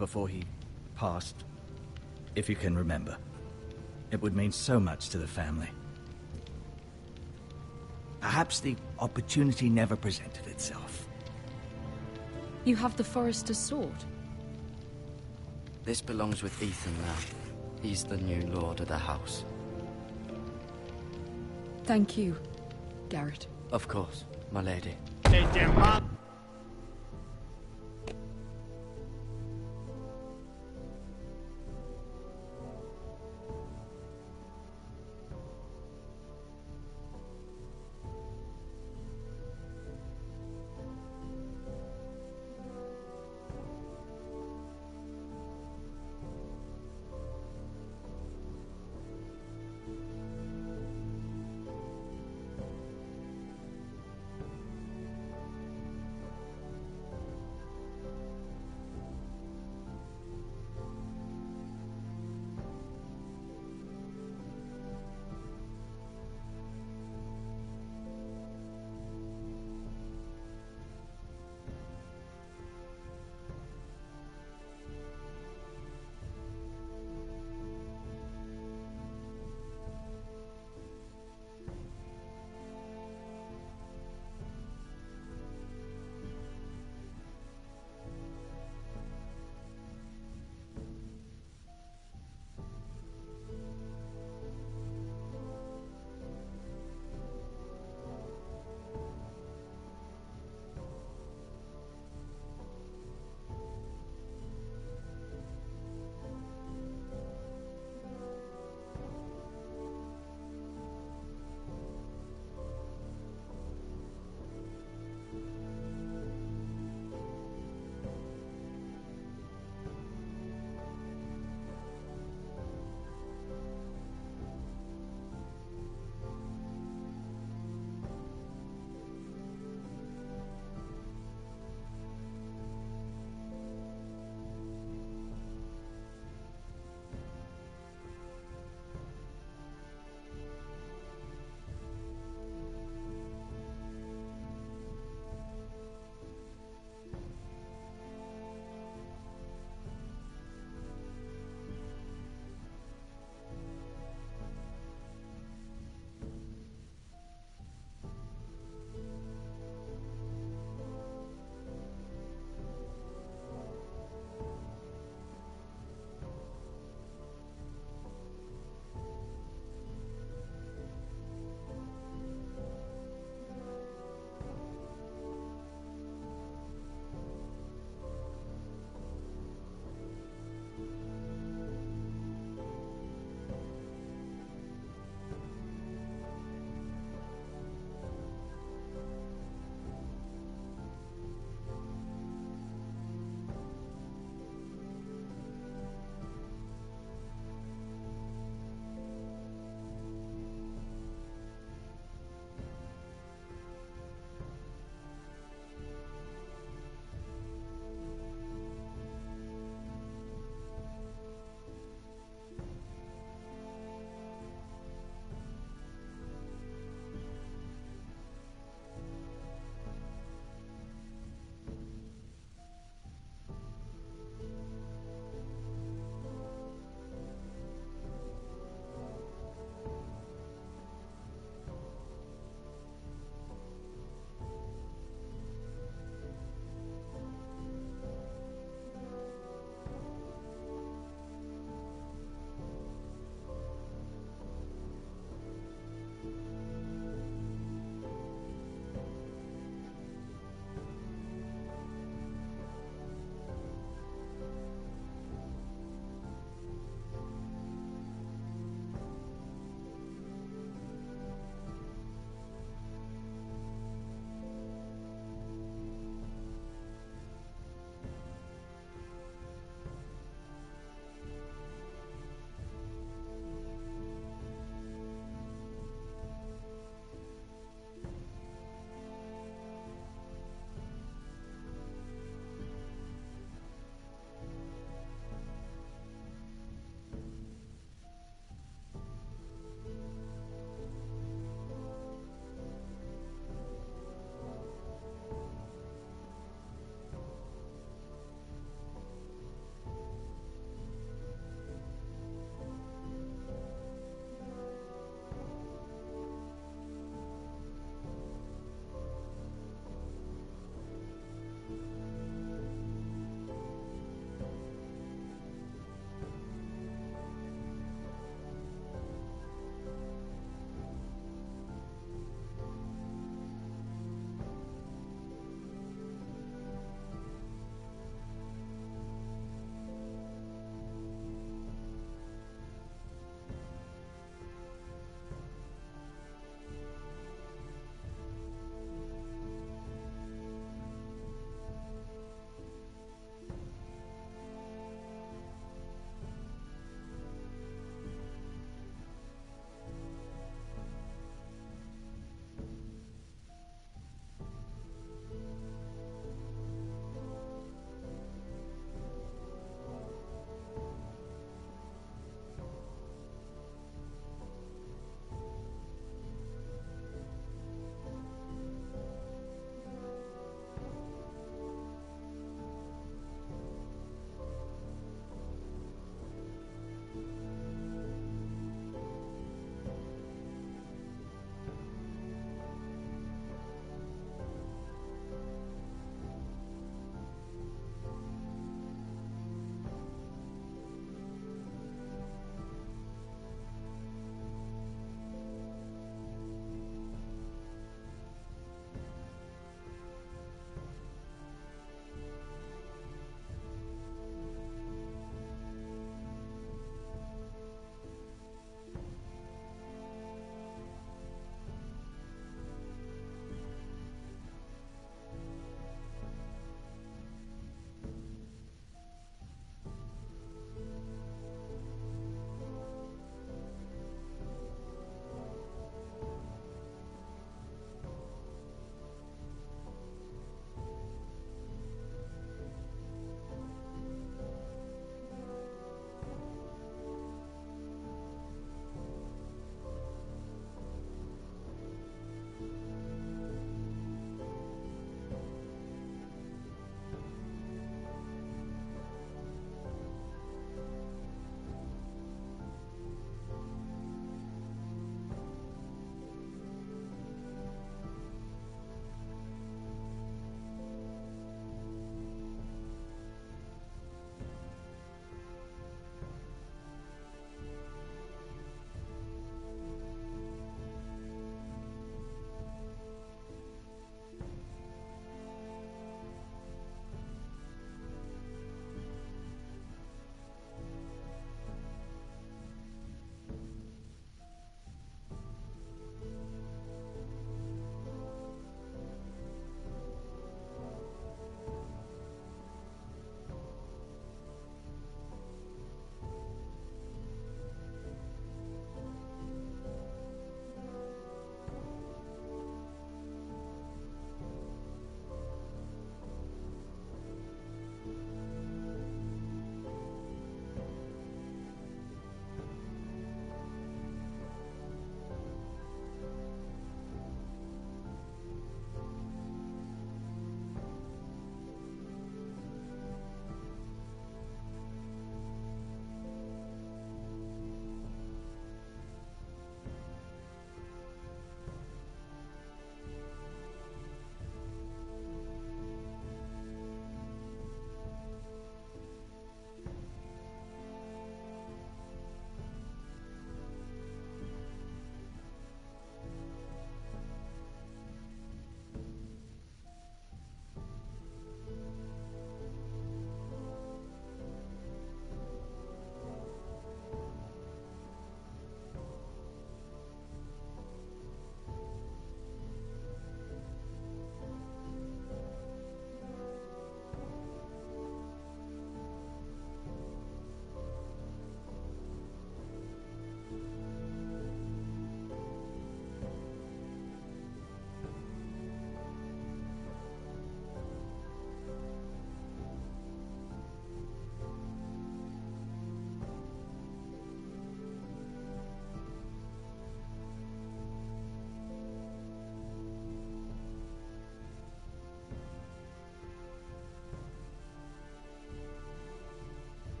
before he passed, if you can remember. It would mean so much to the family. Perhaps the opportunity never presented itself. You have the Forester's sword. This belongs with Ethan now. He's the new lord of the house. Thank you, Garrett. Of course, my lady.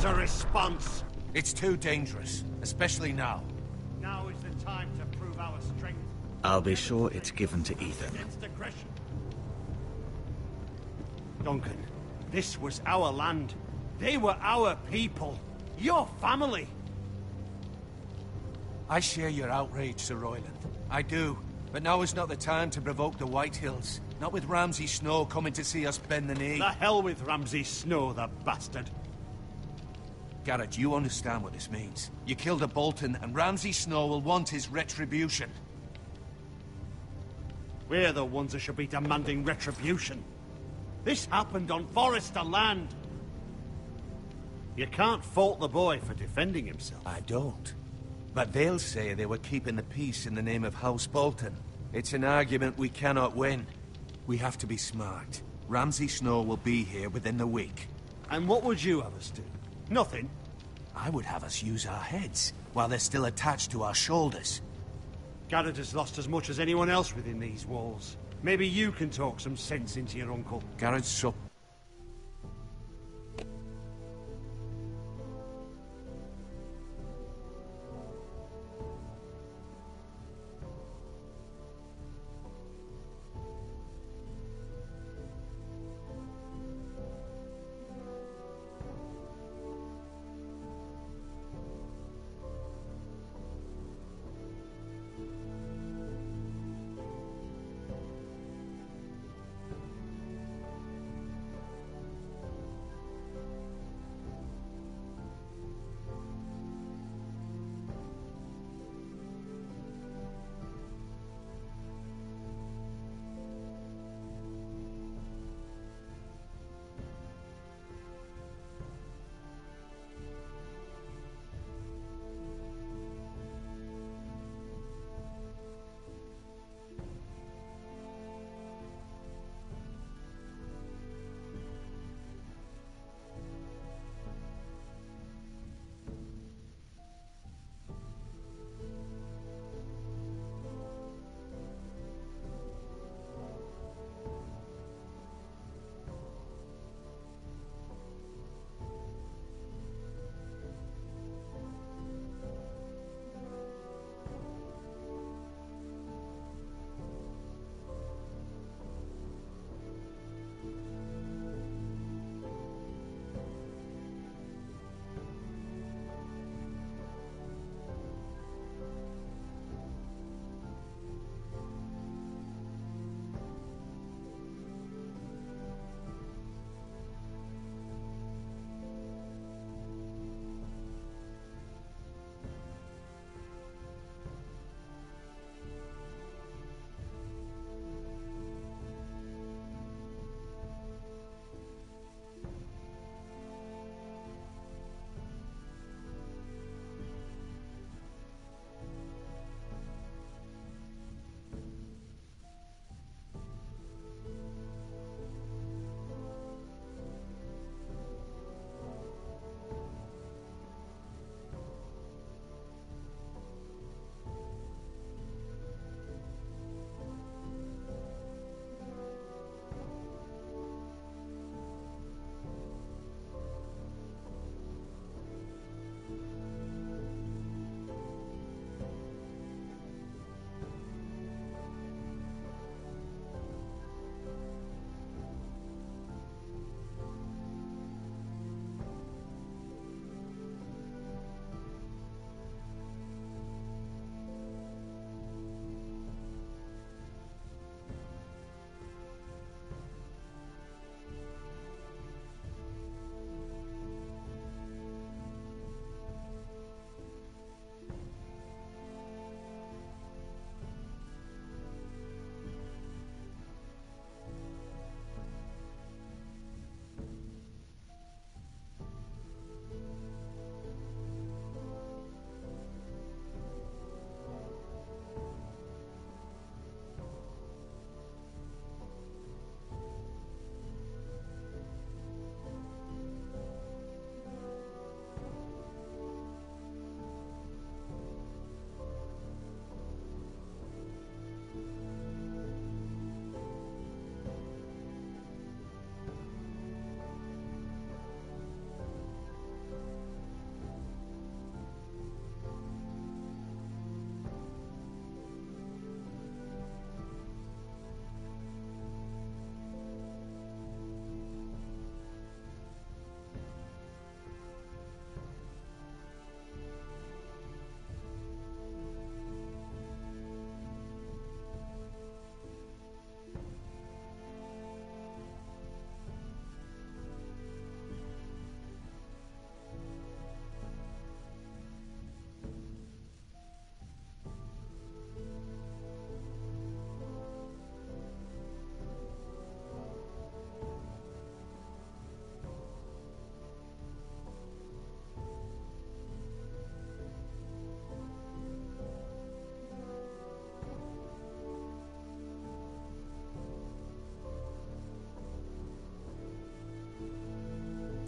as a response. It's too dangerous, especially now. Now is the time to prove our strength. I'll be sure it's given to Ethan. Against aggression. Duncan, this was our land. They were our people. Your family. I share your outrage, Sir Royland. I do. But now is not the time to provoke the Whitehills. Not with Ramsay Snow coming to see us bend the knee. The hell with Ramsay Snow, the bastard. Garrett, you understand what this means. You killed a Bolton, and Ramsay Snow will want his retribution. We're the ones that should be demanding retribution. This happened on Forester land. You can't fault the boy for defending himself. I don't. But they'll say they were keeping the peace in the name of House Bolton. It's an argument we cannot win. We have to be smart. Ramsay Snow will be here within the week. And what would you have us do? Nothing. I would have us use our heads, while they're still attached to our shoulders. Garrett has lost as much as anyone else within these walls. Maybe you can talk some sense into your uncle. Garrett's so...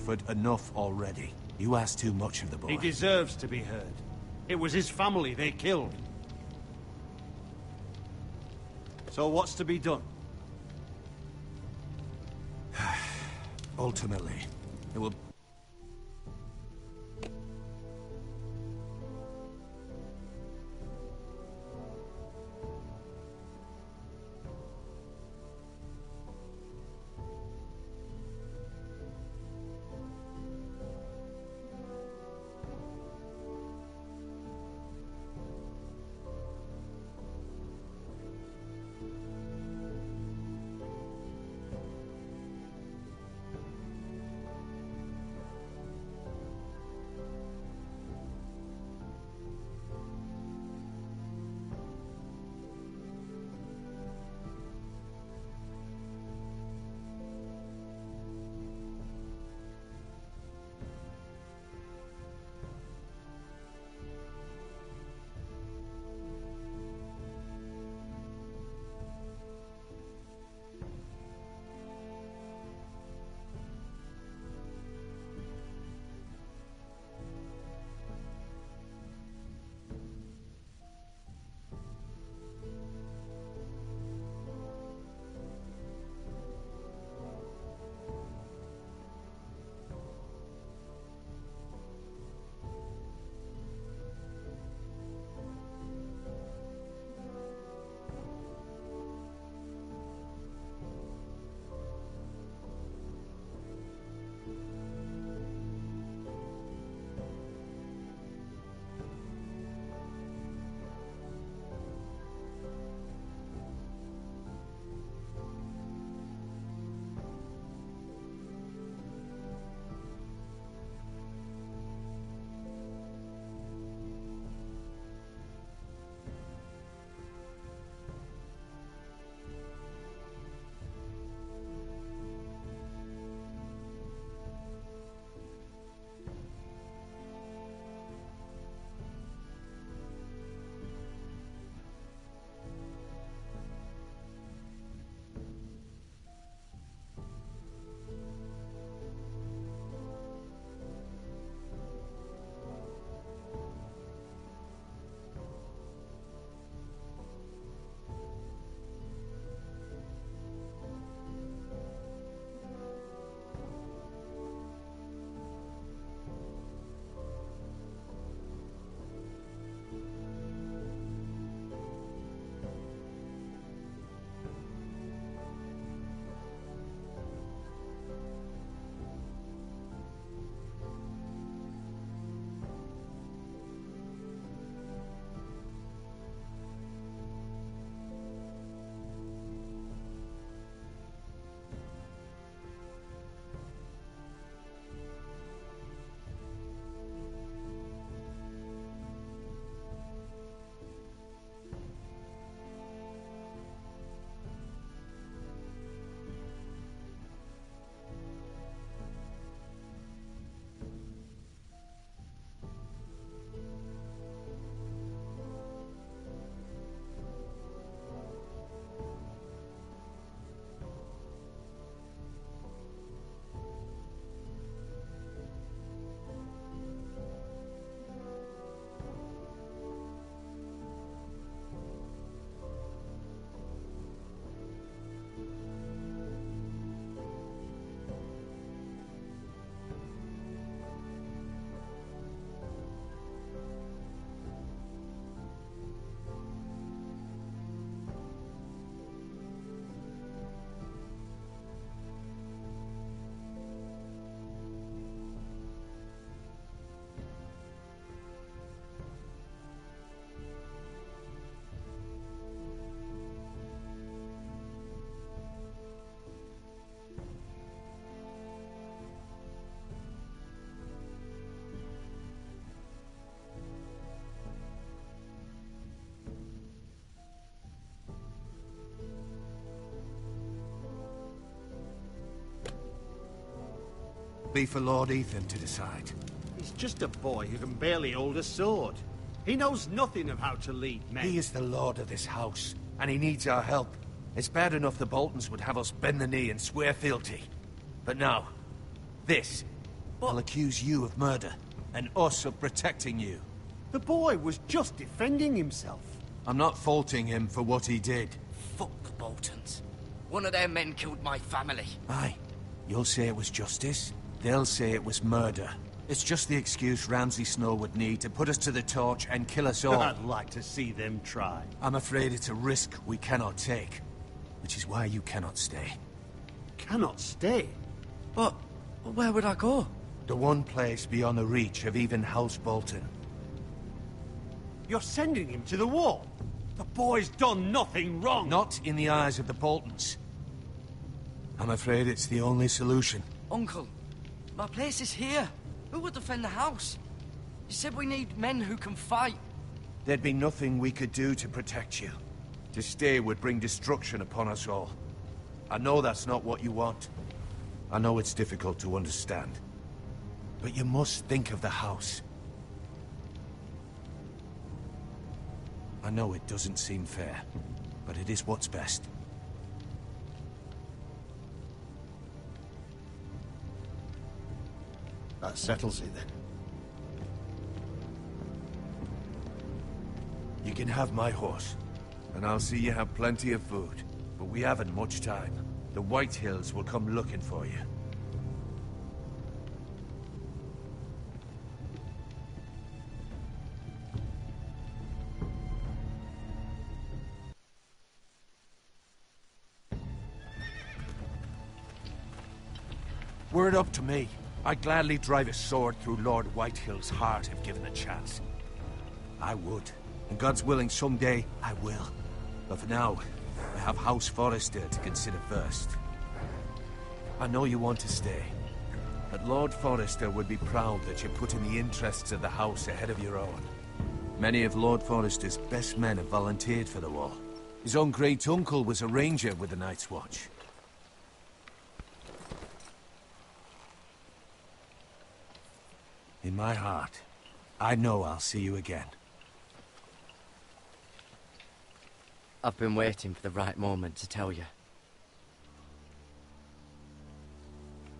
Wilfred, enough already. You ask too much of the boy. He deserves to be heard. It was his family they killed. So what's to be done? Ultimately, it will... Be for Lord Ethan to decide. He's just a boy who can barely hold a sword. He knows nothing of how to lead men. He is the lord of this house, and he needs our help. It's bad enough the Boltons would have us bend the knee and swear fealty. But now, this I'll accuse you of murder, and us of protecting you. The boy was just defending himself. I'm not faulting him for what he did. Fuck the Boltons. One of their men killed my family. Aye. You'll say it was justice. They'll say it was murder. It's just the excuse Ramsay Snow would need to put us to the torch and kill us all. I'd like to see them try. I'm afraid it's a risk we cannot take. Which is why you cannot stay. Cannot stay? But where would I go? The one place beyond the reach of even House Bolton. You're sending him to the wall? The boy's done nothing wrong. Not in the eyes of the Boltons. I'm afraid it's the only solution. Uncle, my place is here. Who would defend the house? You said we need men who can fight. There'd be nothing we could do to protect you. To stay would bring destruction upon us all. I know that's not what you want. I know it's difficult to understand. But you must think of the house. I know it doesn't seem fair, but it is what's best. That settles it then. You can have my horse, and I'll see you have plenty of food. But we haven't much time. The White Hills will come looking for you. Were it up to me, I'd gladly drive a sword through Lord Whitehill's heart if given the chance. I would. And God's willing, someday I will. But for now, I have House Forrester to consider first. I know you want to stay, but Lord Forrester would be proud that you're putting the interests of the house ahead of your own. Many of Lord Forrester's best men have volunteered for the war. His own great-uncle was a ranger with the Night's Watch. In my heart, I know I'll see you again. I've been waiting for the right moment to tell you.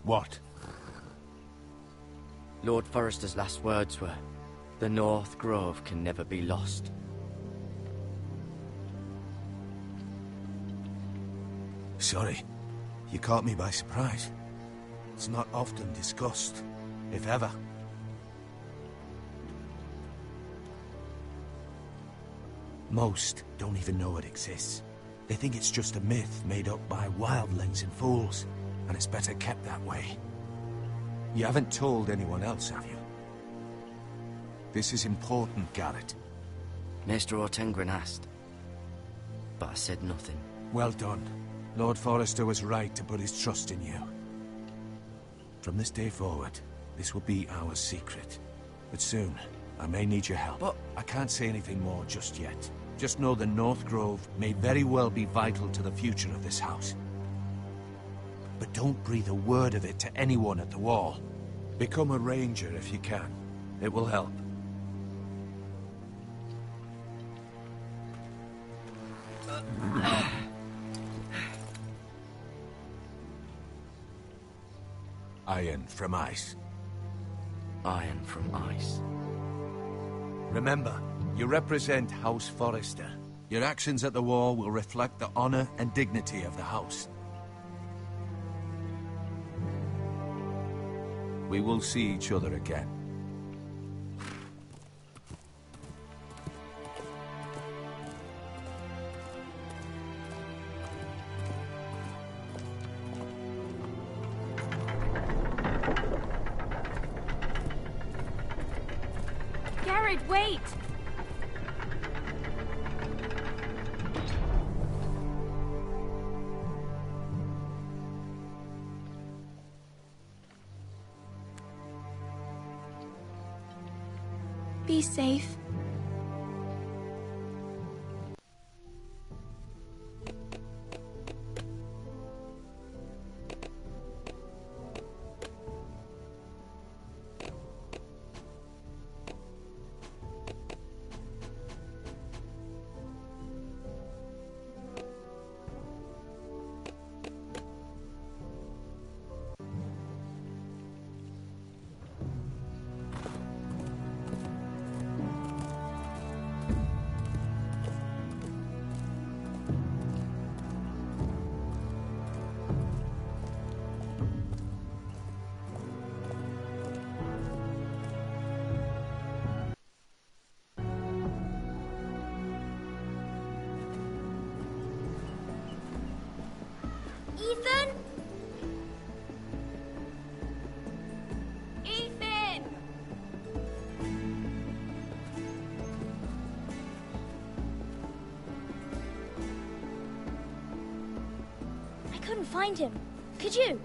What? Lord Forrester's last words were, "The North Grove can never be lost." Sorry. You caught me by surprise. It's not often discussed, if ever. Most don't even know it exists. They think it's just a myth made up by wildlings and fools, and it's better kept that way. You haven't told anyone else, have you? This is important, Garrett. Maester Ortengren asked, but I said nothing. Well done. Lord Forrester was right to put his trust in you. From this day forward, this will be our secret. But soon, I may need your help. But I can't say anything more just yet. Just know the North Grove may very well be vital to the future of this house. But don't breathe a word of it to anyone at the wall. Become a ranger if you can. It will help. Iron from ice. Iron from ice. Remember, you represent House Forrester. Your actions at the war will reflect the honor and dignity of the house. We will see each other again. Garrett, wait! Be safe. Ethan? Ethan! I couldn't find him. Could you?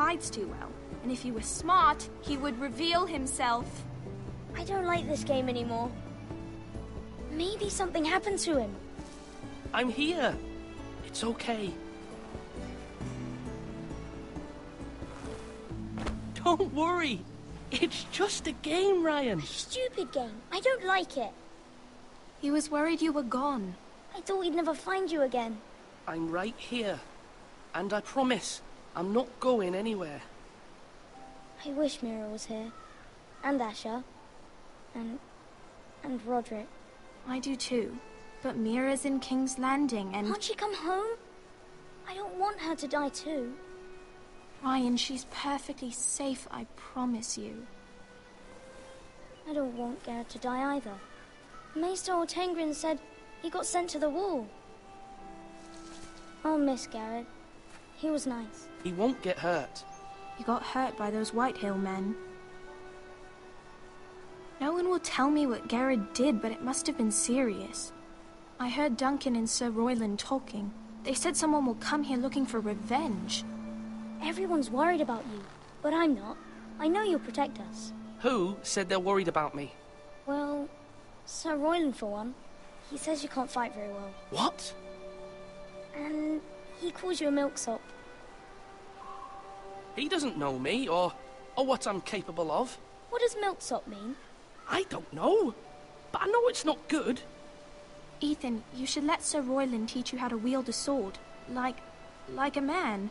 hides too well. And if he were smart, he would reveal himself. I don't like this game anymore. Maybe something happened to him. I'm here. It's okay. Don't worry. It's just a game, Ryan. A stupid game. I don't like it. He was worried you were gone. I thought we'd never find you again. I'm right here. And I promise, I'm not going anywhere. I wish Mira was here. And Asher. And Roderick. I do too. But Mira's in King's Landing and... Can't she come home? I don't want her to die too. Ryan, she's perfectly safe, I promise you. I don't want Garrett to die either. Maester Ortengrin said he got sent to the wall. I'll miss Garrett. He was nice. He won't get hurt. He got hurt by those Whitehill men. No one will tell me what Garrett did, but it must have been serious. I heard Duncan and Sir Royland talking. They said someone will come here looking for revenge. Everyone's worried about you, but I'm not. I know you'll protect us. Who said they're worried about me? Well, Sir Royland for one. He says you can't fight very well. What? And he calls you a milksop. He doesn't know me, or what I'm capable of. What does milksop mean? I don't know, but I know it's not good. Ethan, you should let Sir Royland teach you how to wield a sword. Like a man.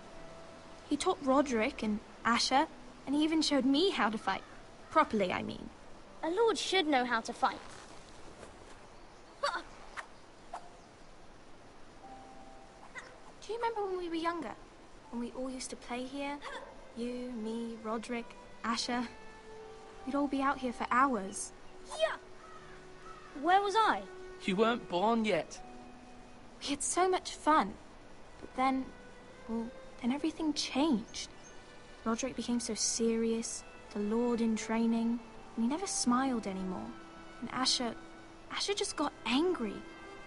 He taught Roderick and Asher, and he even showed me how to fight. Properly, I mean. A lord should know how to fight. Do you remember when we were younger? When we all used to play here? You, me, Roderick, Asher. We'd all be out here for hours. Yeah. Where was I? You weren't born yet. We had so much fun. But then, well, then everything changed. Roderick became so serious, the Lord in training, and he never smiled anymore. And Asher just got angry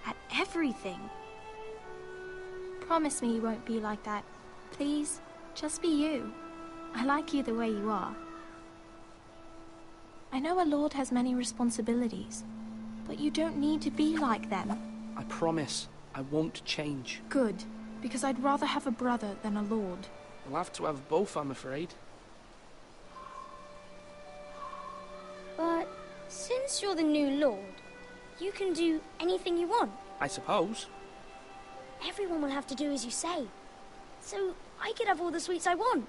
at everything. Promise me you won't be like that. Please, just be you. I like you the way you are. I know a lord has many responsibilities, but you don't need to be like them. I promise I won't change. Good, because I'd rather have a brother than a lord. We'll have to have both, I'm afraid. But since you're the new lord, you can do anything you want. I suppose. Everyone will have to do as you say. So I could have all the sweets I want.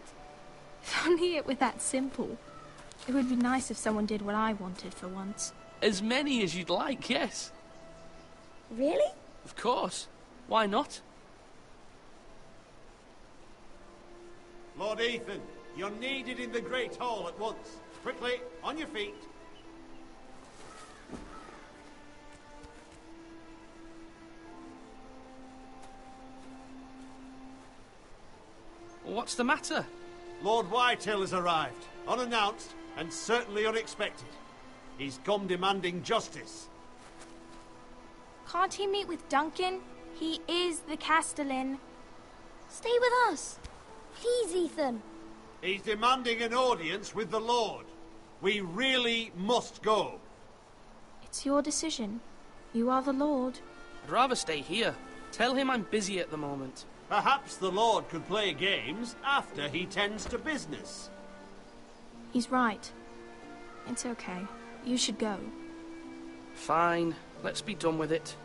If only it were that simple. It would be nice if someone did what I wanted for once. As many as you'd like, yes. Really? Of course. Why not? Lord Ethan, you're needed in the Great Hall at once. Quickly, on your feet. What's the matter? Lord Whitehill has arrived, unannounced and certainly unexpected. He's come demanding justice. Can't he meet with Duncan? He is the Castellan. Stay with us. Please, Ethan. He's demanding an audience with the Lord. We really must go. It's your decision. You are the Lord. I'd rather stay here. Tell him I'm busy at the moment. Perhaps the Lord could play games after he tends to business. He's right. It's okay. You should go. Fine. Let's be done with it.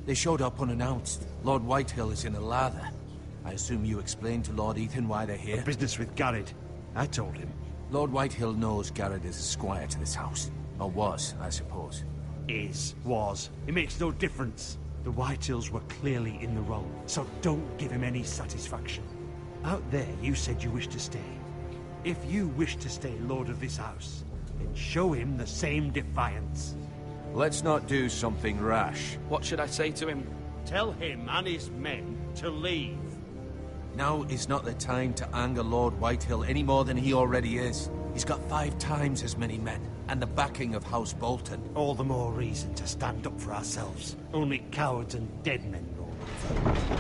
They showed up unannounced. Lord Whitehill is in a lather. I assume you explained to Lord Ethan why they're here? Business with Garrett. I told him. Lord Whitehill knows Garrett is a squire to this house. Or was, I suppose. Was. It makes no difference. The Whitehills were clearly in the wrong, so don't give him any satisfaction. Out there, you said you wished to stay. If you wish to stay lord of this house, then show him the same defiance. Let's not do something rash. What should I say to him? Tell him and his men to leave. Now is not the time to anger Lord Whitehill any more than he already is. He's got 5 times as many men, and the backing of House Bolton. All the more reason to stand up for ourselves. Only cowards and dead men roll over.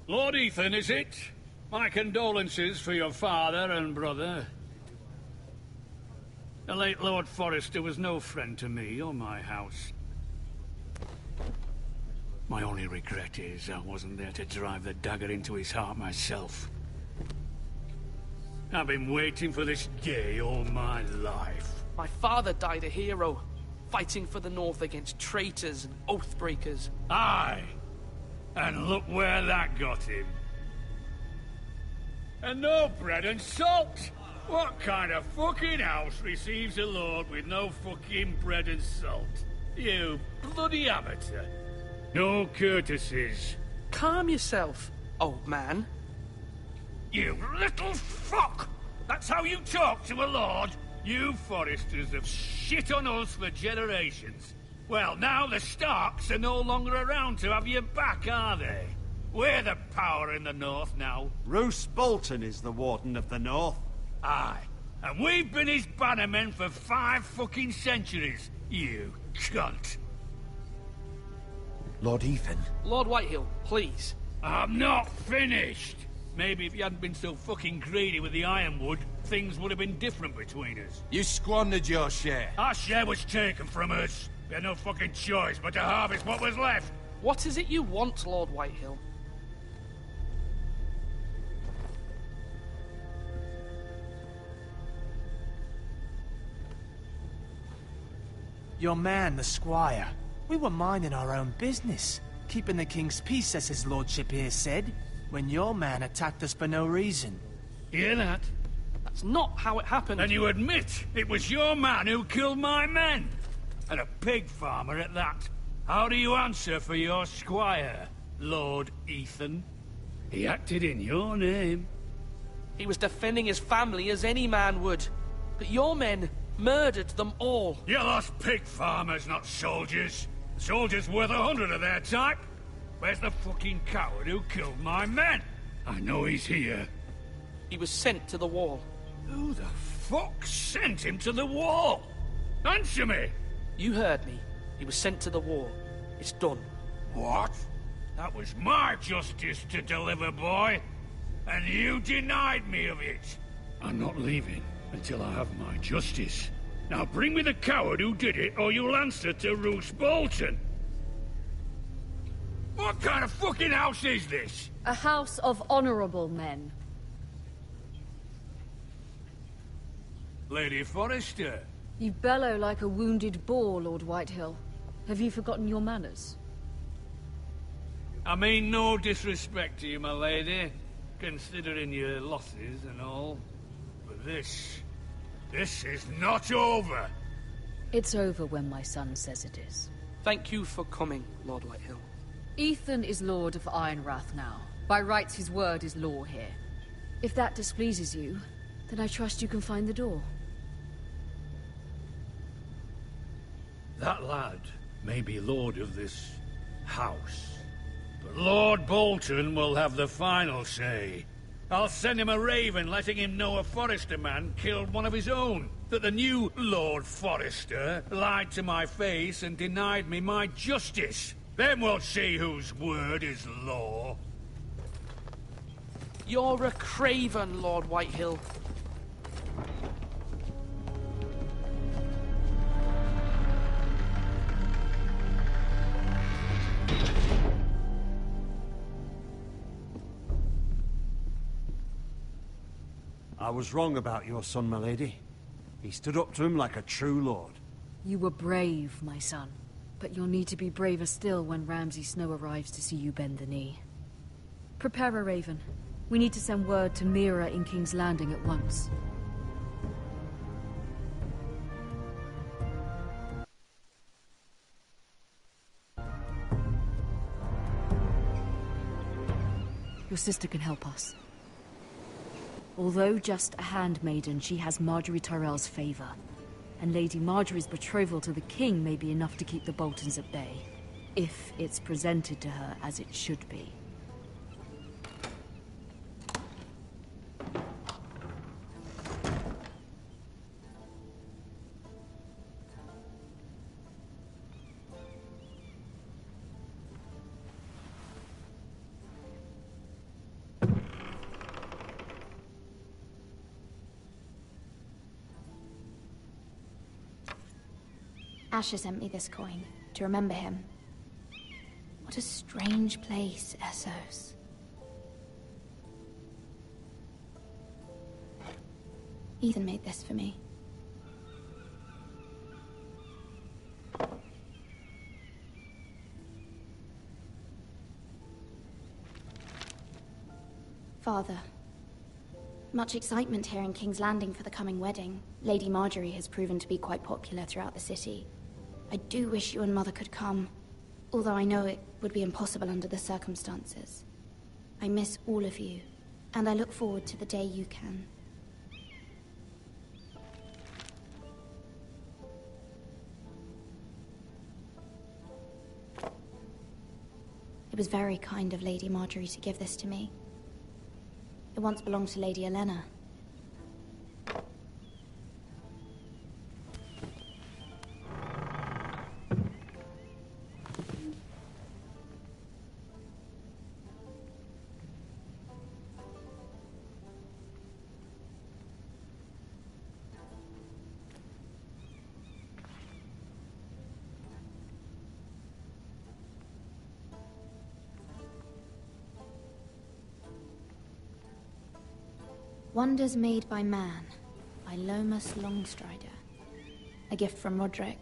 Lord Ethan, is it? My condolences for your father and brother. The late Lord Forrester was no friend to me or my house. My only regret is I wasn't there to drive the dagger into his heart myself. I've been waiting for this day all my life. My father died a hero, fighting for the North against traitors and oath-breakers. Aye! And look where that got him. And no bread and salt! What kind of fucking house receives a lord with no fucking bread and salt? You bloody amateur. No courtesies. Calm yourself, old man. You little fuck! That's how you talk to a lord? You Forresters have shit on us for generations. Well, now the Starks are no longer around to have you back, are they? We're the power in the North now. Roose Bolton is the Warden of the North. Aye. And we've been his bannermen for 5 fucking centuries, you cunt. Lord Ethan. Lord Whitehill, please. I'm not finished. Maybe if you hadn't been so fucking greedy with the ironwood, things would have been different between us. You squandered your share. Our share was taken from us. We had no fucking choice but to harvest what was left. What is it you want, Lord Whitehill? Your man, the squire. We were minding our own business, keeping the king's peace, as his lordship here said, when your man attacked us for no reason. Hear that? That's not how it happened. And you admit it was your man who killed my men? And a pig farmer at that. How do you answer for your squire, Lord Ethan? He acted in your name. He was defending his family as any man would. But your men murdered them all. You lost pig farmers, not soldiers. Soldiers worth 100 of their type. Where's the fucking coward who killed my men? I know he's here. He was sent to the wall. Who the fuck sent him to the wall? Answer me! You heard me. He was sent to the wall. It's done. What? That was my justice to deliver, boy. And you denied me of it. I'm not leaving until I have my justice. Now bring me the coward who did it, or you'll answer to Roose Bolton. What kind of fucking house is this? A house of honorable men. Lady Forrester. You bellow like a wounded boar, Lord Whitehill. Have you forgotten your manners? I mean no disrespect to you, my lady, considering your losses and all. But this is not over. It's over when my son says it is. Thank you for coming, Lord Whitehill. Ethan is Lord of Ironrath now. By rights, his word is law here. If that displeases you, then I trust you can find the door. That lad may be lord of this house, but Lord Bolton will have the final say. I'll send him a raven letting him know a Forrester man killed one of his own. That the new Lord Forrester lied to my face and denied me my justice. Then we'll see whose word is law. You're a craven, Lord Whitehill. I was wrong about your son, my lady. He stood up to him like a true lord. You were brave, my son. But you'll need to be braver still when Ramsay Snow arrives to see you bend the knee. Prepare a raven. We need to send word to Mira in King's Landing at once. Your sister can help us. Although just a handmaiden, she has Marjorie Tyrell's favor. And Lady Marjorie's betrothal to the king may be enough to keep the Boltons at bay. If it's presented to her as it should be. Asher sent me this coin, to remember him. What a strange place, Essos. Ethan made this for me. Father. Much excitement here in King's Landing for the coming wedding. Lady Marjorie has proven to be quite popular throughout the city. I do wish you and Mother could come, although I know it would be impossible under the circumstances. I miss all of you, and I look forward to the day you can. It was very kind of Lady Marjorie to give this to me. It once belonged to Lady Elena. Wonders Made by Man, by Lomas Longstrider. A gift from Roderick.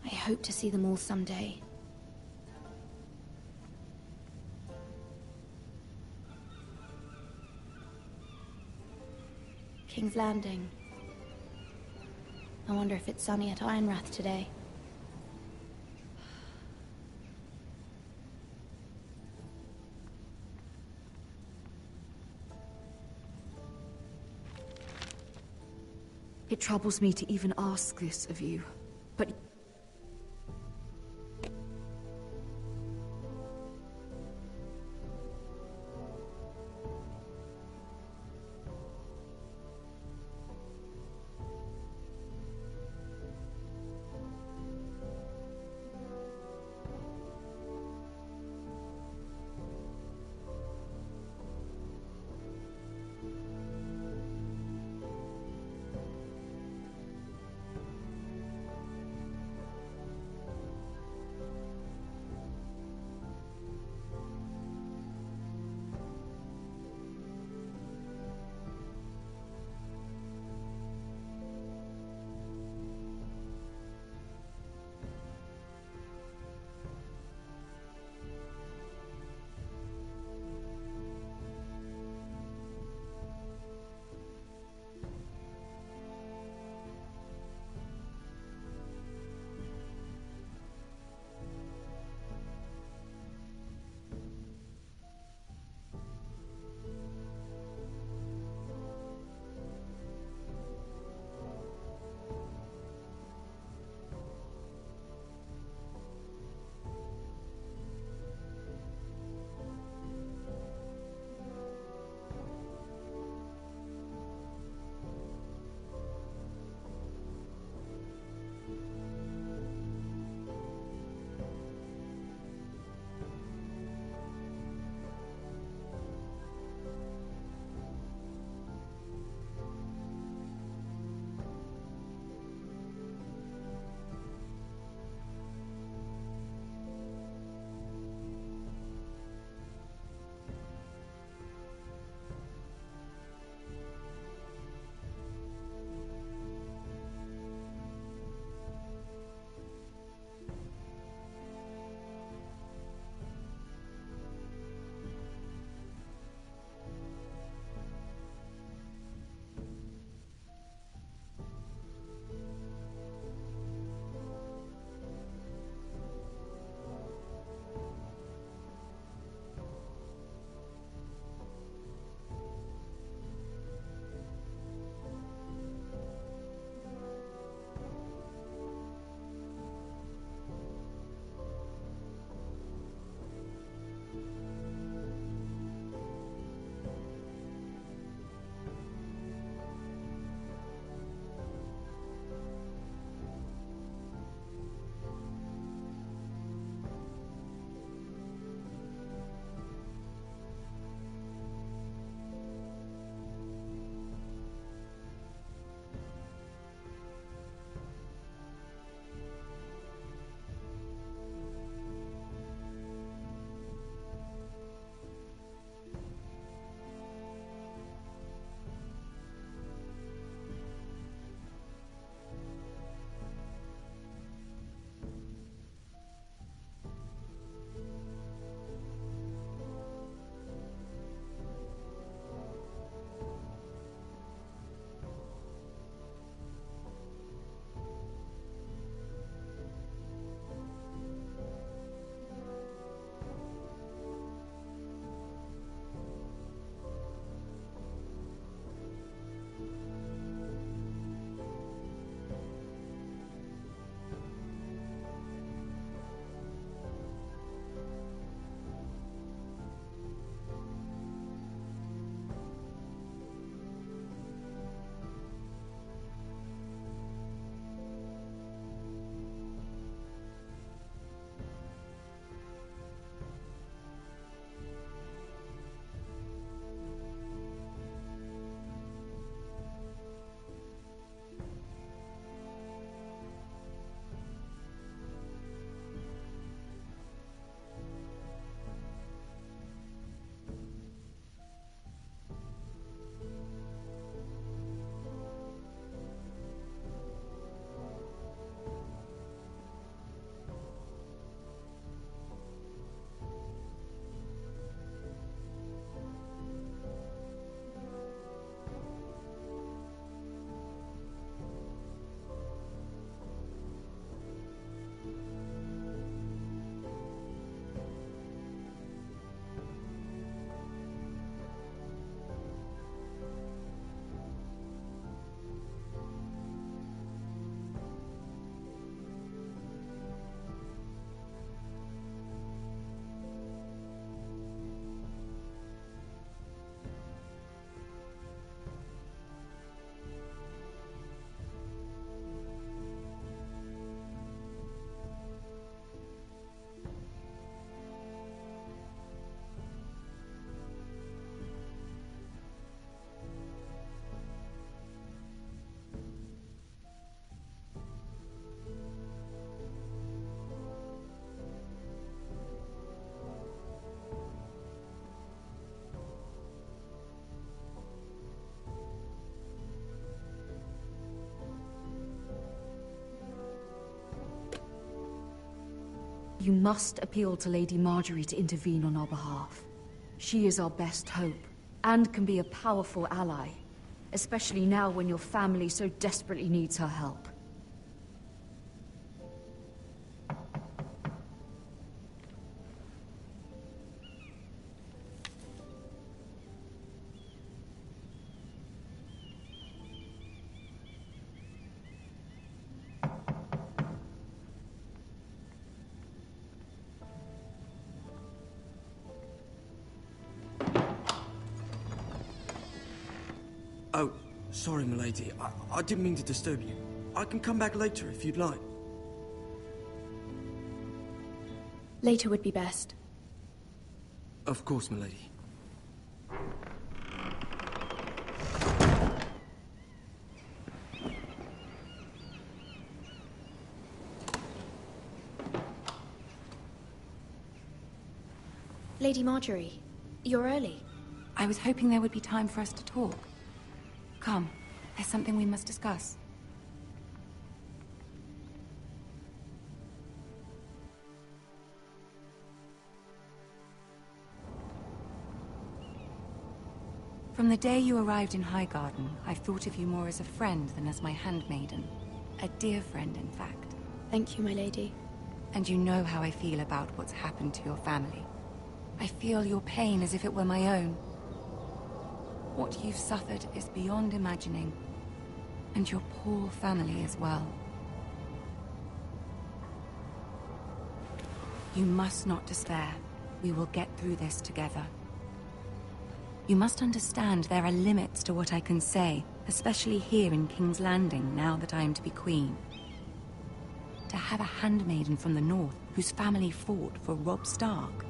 I hope to see them all someday. King's Landing. I wonder if it's sunny at Ironrath today. It troubles me to even ask this of you, but... You must appeal to Lady Marjorie to intervene on our behalf. She is our best hope, and can be a powerful ally. Especially now when your family so desperately needs her help. Oh, sorry, milady. I didn't mean to disturb you. I can come back later if you'd like. Later would be best. Of course, milady. Lady Marjorie, you're early. I was hoping there would be time for us to talk. Come, there's something we must discuss. From the day you arrived in Highgarden, I've thought of you more as a friend than as my handmaiden. A dear friend, in fact. Thank you, my lady. And you know how I feel about what's happened to your family. I feel your pain as if it were my own. What you've suffered is beyond imagining. And your poor family as well. You must not despair. We will get through this together. You must understand there are limits to what I can say, especially here in King's Landing, now that I am to be queen. To have a handmaiden from the north whose family fought for Robb Stark.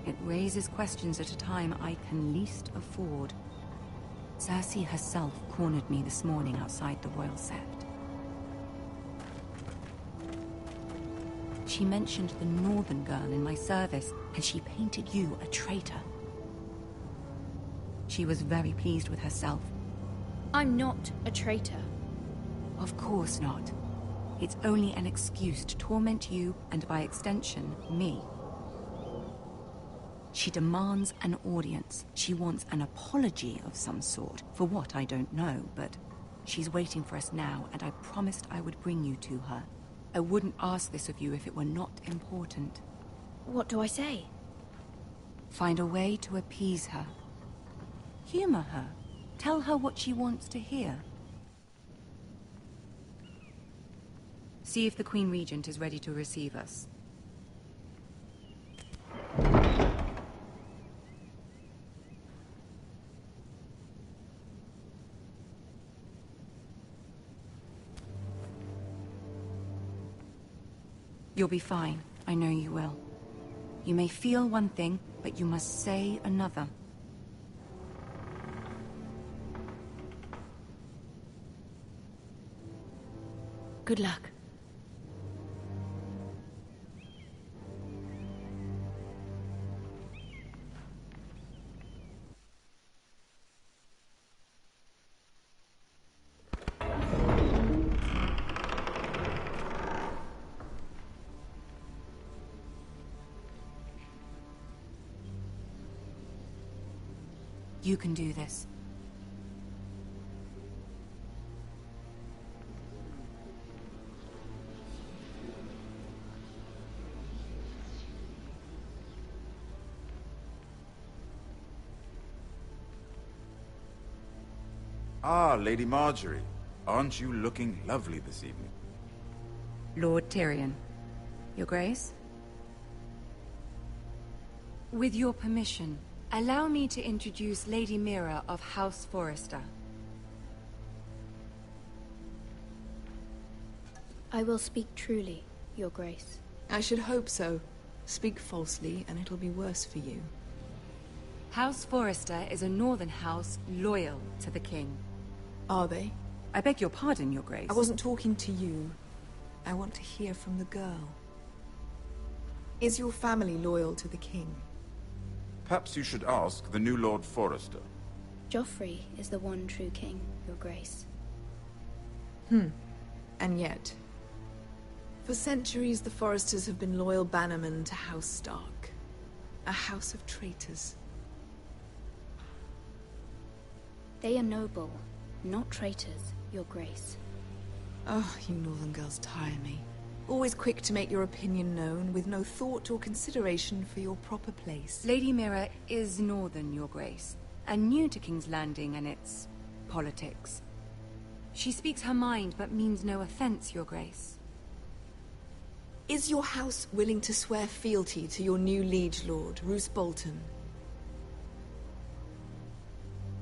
It raises questions at a time I can least afford. Cersei herself cornered me this morning outside the Royal Sept. She mentioned the northern girl in my service, and she painted you a traitor. She was very pleased with herself. I'm not a traitor. Of course not. It's only an excuse to torment you, and by extension, me. She demands an audience. She wants an apology of some sort, for what I don't know, but she's waiting for us now, and I promised I would bring you to her. I wouldn't ask this of you if it were not important. What do I say? Find a way to appease her. Humor her. Tell her what she wants to hear. See if the Queen Regent is ready to receive us. You'll be fine. I know you will. You may feel one thing, but you must say another. Good luck. You can do this. Ah, Lady Marjorie. Aren't you looking lovely this evening? Lord Tyrion. Your Grace? With your permission, allow me to introduce Lady Mira of House Forrester. I will speak truly, Your Grace. I should hope so. Speak falsely, and it'll be worse for you. House Forrester is a northern house loyal to the king. Are they? I beg your pardon, Your Grace. I wasn't talking to you. I want to hear from the girl. Is your family loyal to the king? Perhaps you should ask the new Lord Forrester. Joffrey is the one true king, Your Grace. And yet... For centuries, the Foresters have been loyal bannermen to House Stark. A house of traitors. They are noble, not traitors, Your Grace. Oh, you Northern girls tire me. Always quick to make your opinion known, with no thought or consideration for your proper place. Lady Mira is Northern, Your Grace, and new to King's Landing and its politics. She speaks her mind, but means no offense, Your Grace. Is your house willing to swear fealty to your new liege lord, Roose Bolton?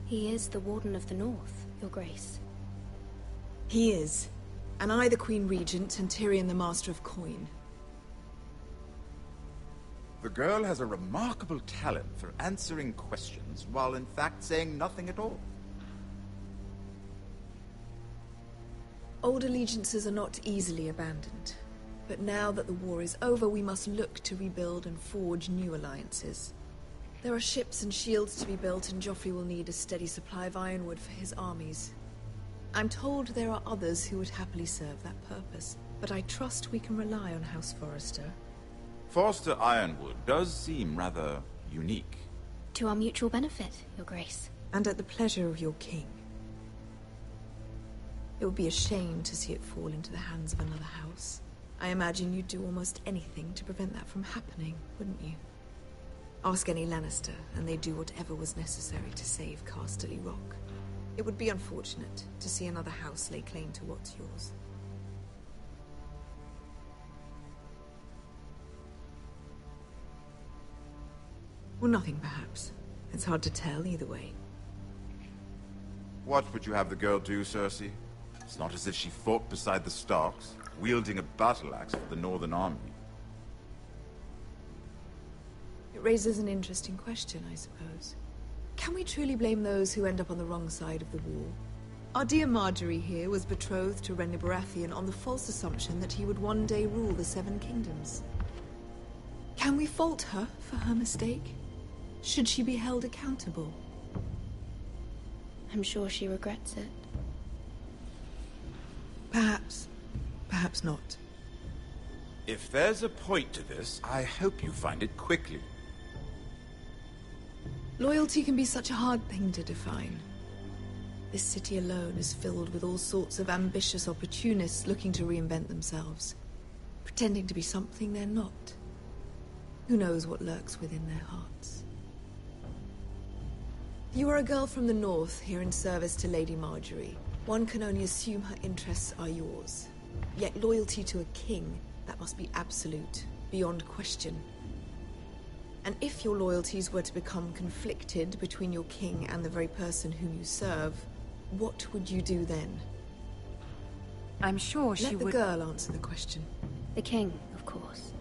He is the Warden of the North, Your Grace. He is. And I the Queen Regent, and Tyrion the Master of Coin. The girl has a remarkable talent for answering questions while in fact saying nothing at all. Old allegiances are not easily abandoned. But now that the war is over, we must look to rebuild and forge new alliances. There are ships and shields to be built, and Joffrey will need a steady supply of ironwood for his armies. I'm told there are others who would happily serve that purpose, but I trust we can rely on House Forrester. Forster Ironwood does seem rather unique. To our mutual benefit, Your Grace. And at the pleasure of your king. It would be a shame to see it fall into the hands of another house. I imagine you'd do almost anything to prevent that from happening, wouldn't you? Ask any Lannister, and they'd do whatever was necessary to save Casterly Rock. It would be unfortunate to see another house lay claim to what's yours. Or nothing, perhaps. It's hard to tell either way. What would you have the girl do, Cersei? It's not as if she fought beside the Starks, wielding a battle axe for the Northern Army. It raises an interesting question, I suppose. Can we truly blame those who end up on the wrong side of the war? Our dear Marjorie here was betrothed to Renly Baratheon on the false assumption that he would one day rule the Seven Kingdoms. Can we fault her for her mistake? Should she be held accountable? I'm sure she regrets it. Perhaps. Perhaps not. If there's a point to this, I hope you find it quickly. Loyalty can be such a hard thing to define. This city alone is filled with all sorts of ambitious opportunists looking to reinvent themselves, pretending to be something they're not. Who knows what lurks within their hearts? You are a girl from the north, here in service to Lady Marjorie. One can only assume her interests are yours. Yet loyalty to a king, that must be absolute, beyond question. And if your loyalties were to become conflicted between your king and the very person whom you serve, what would you do then? I'm sure she would... Let the girl answer the question. The king, of course.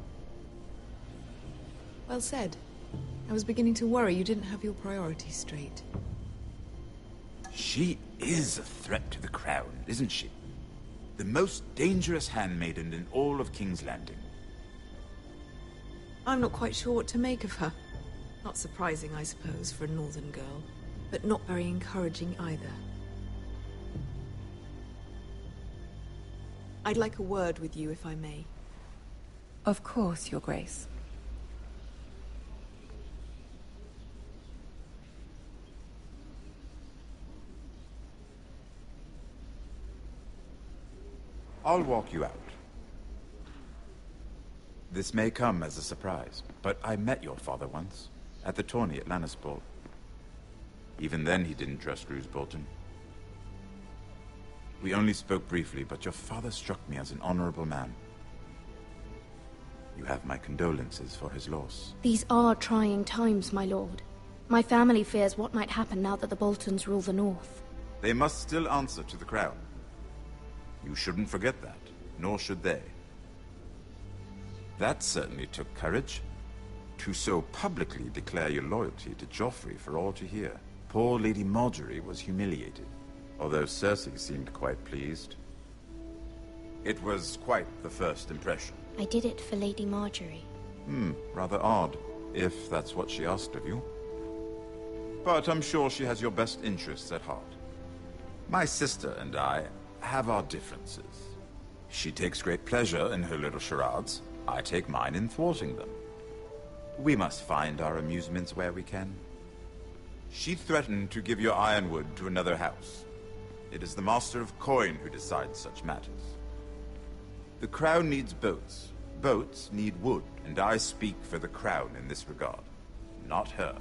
Well said. I was beginning to worry you didn't have your priorities straight. She is a threat to the crown, isn't she? The most dangerous handmaiden in all of King's Landing. I'm not quite sure what to make of her. Not surprising, I suppose, for a northern girl, but not very encouraging either. I'd like a word with you, if I may. Of course, Your Grace. I'll walk you out. This may come as a surprise, but I met your father once, at the tourney at Lannisport. Even then he didn't trust Roose Bolton. We only spoke briefly, but your father struck me as an honorable man. You have my condolences for his loss. These are trying times, my lord. My family fears what might happen now that the Boltons rule the north. They must still answer to the crown. You shouldn't forget that, nor should they. That certainly took courage. To so publicly declare your loyalty to Joffrey for all to hear. Poor Lady Marjorie was humiliated, although Cersei seemed quite pleased. It was quite the first impression. I did it for Lady Marjorie. Rather odd, if that's what she asked of you. But I'm sure she has your best interests at heart. My sister and I have our differences. She takes great pleasure in her little charades. I take mine in thwarting them. We must find our amusements where we can. She threatened to give your ironwood to another house. It is the Master of Coin who decides such matters. The crown needs boats. Boats need wood, and I speak for the crown in this regard, not her.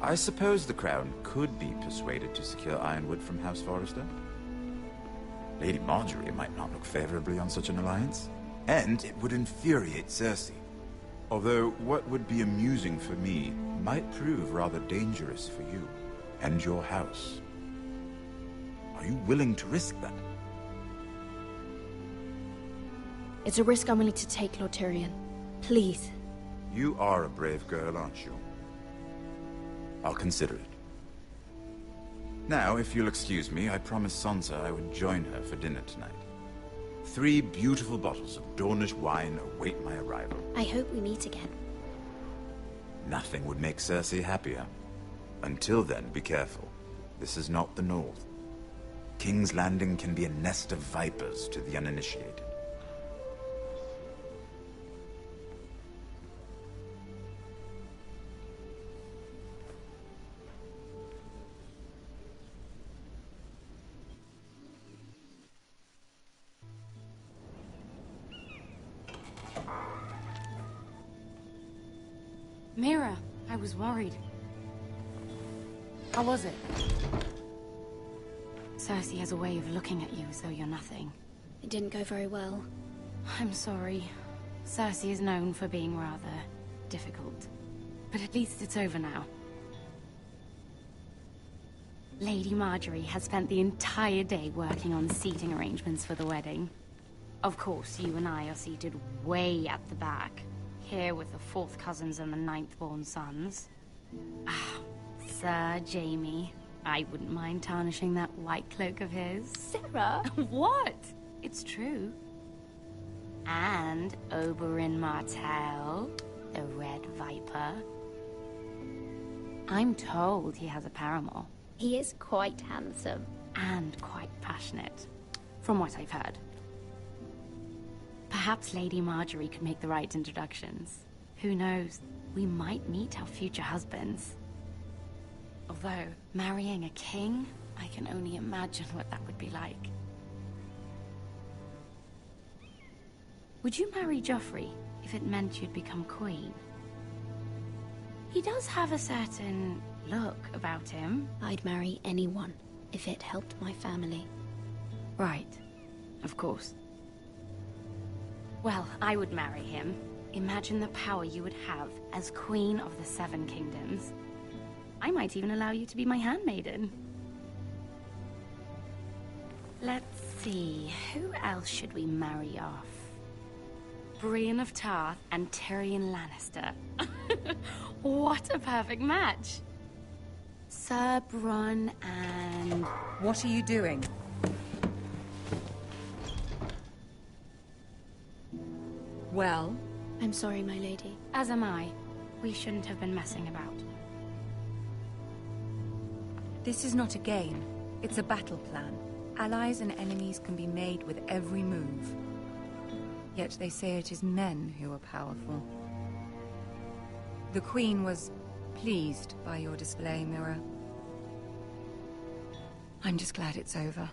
I suppose the crown could be persuaded to secure ironwood from House Forrester. Lady Marjorie might not look favorably on such an alliance, and it would infuriate Cersei. Although what would be amusing for me might prove rather dangerous for you and your house. Are you willing to risk that? It's a risk I'm willing to take, Lord Tyrion. Please. You are a brave girl, aren't you? I'll consider it. Now, if you'll excuse me, I promised Sansa I would join her for dinner tonight. 3 beautiful bottles of Dornish wine await my arrival. I hope we meet again. Nothing would make Cersei happier. Until then, be careful. This is not the North. King's Landing can be a nest of vipers to the uninitiated. Mira, I was worried. How was it? Cersei has a way of looking at you as though you're nothing. It didn't go very well. I'm sorry. Cersei is known for being rather difficult. But at least it's over now. Lady Marjorie has spent the entire day working on seating arrangements for the wedding. Of course, you and I are seated way at the back. Here with the 4th cousins and the 9th-born sons. Ah, Sir Jaime. I wouldn't mind tarnishing that white cloak of his. Sarah! What? It's true. And Oberyn Martell, the Red Viper. I'm told he has a paramour. He is quite handsome. And quite passionate, from what I've heard. Perhaps Lady Marjorie could make the right introductions. Who knows? We might meet our future husbands. Although, marrying a king, I can only imagine what that would be like. Would you marry Joffrey if it meant you'd become queen? He does have a certain look about him. I'd marry anyone if it helped my family. Right. Of course. Well, I would marry him. Imagine the power you would have as Queen of the 7 Kingdoms. I might even allow you to be my handmaiden. Let's see, who else should we marry off? Brienne of Tarth and Tyrion Lannister. What a perfect match! Sir Bronn and... What are you doing? Well? I'm sorry, my lady. As am I. We shouldn't have been messing about. This is not a game. It's a battle plan. Allies and enemies can be made with every move. Yet they say it is men who are powerful. The Queen was pleased by your display, Mira. I'm just glad it's over.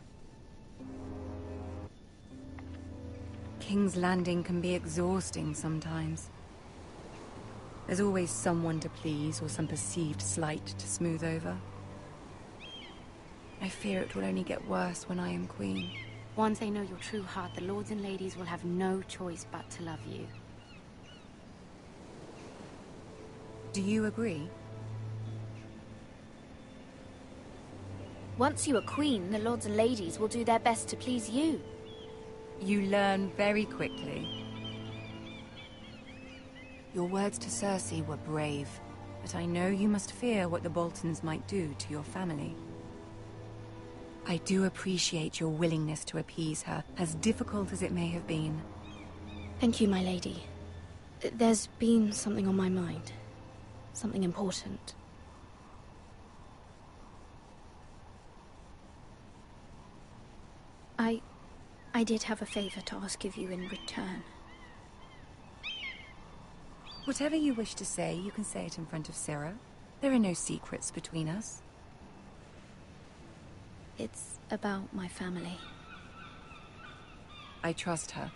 King's Landing can be exhausting sometimes. There's always someone to please or some perceived slight to smooth over. I fear it will only get worse when I am queen. Once they know your true heart, the lords and ladies will have no choice but to love you. Do you agree? Once you are queen, the lords and ladies will do their best to please you. You learn very quickly. Your words to Cersei were brave, but I know you must fear what the Boltons might do to your family. I do appreciate your willingness to appease her, as difficult as it may have been. Thank you, my lady. There's been something on my mind. Something important. I did have a favor to ask of you in return. Whatever you wish to say, you can say it in front of Sarah. There are no secrets between us. It's about my family. I trust her.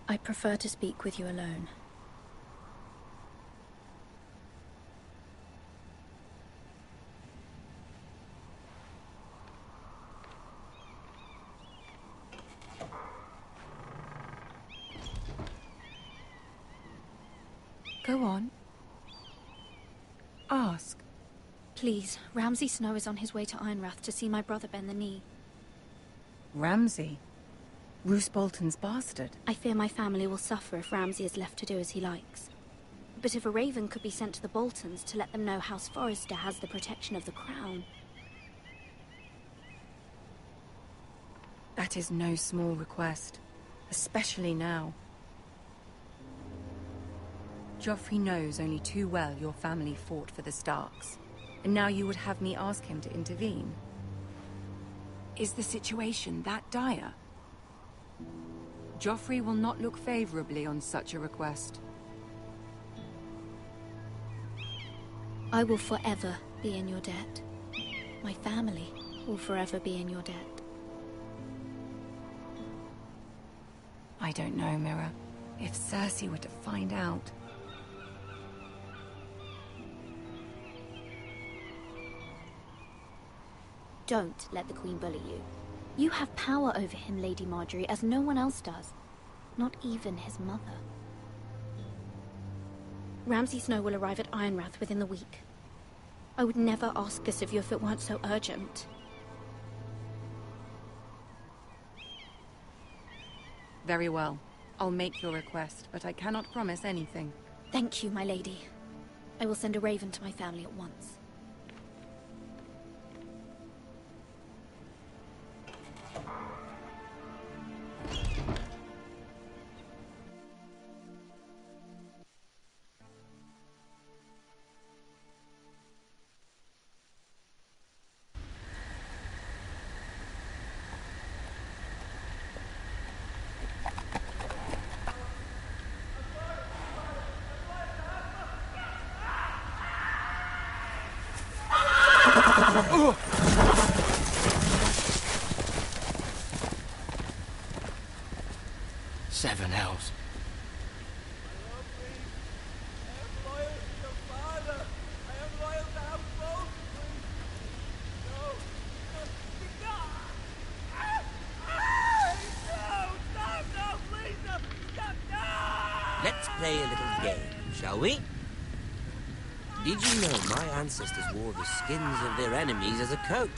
I prefer to speak with you alone. Go on. Ask. Please, Ramsay Snow is on his way to Ironrath to see my brother bend the knee. Ramsay? Roose Bolton's bastard? I fear my family will suffer if Ramsay is left to do as he likes. But if a raven could be sent to the Boltons to let them know House Forrester has the protection of the crown... That is no small request. Especially now. Joffrey knows only too well your family fought for the Starks. And now you would have me ask him to intervene? Is the situation that dire? Joffrey will not look favorably on such a request. I will forever be in your debt. My family will forever be in your debt. I don't know, Mira. If Cersei were to find out... Don't let the Queen bully you. You have power over him, Lady Marjorie, as no one else does. Not even his mother. Ramsay Snow will arrive at Ironrath within the week. I would never ask this of you if it weren't so urgent. Very well. I'll make your request, but I cannot promise anything. Thank you, my lady. I will send a raven to my family at once. Seven hells. Let's play a little game, shall we? Did you know my ancestors wore the skins of their enemies as a coat?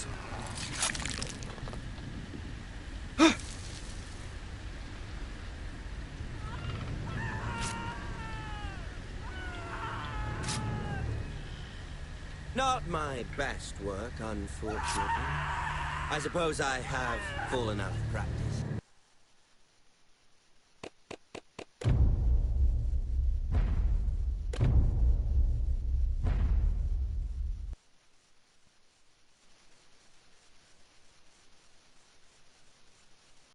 Not my best work, unfortunately. I suppose I have fallen out of practice.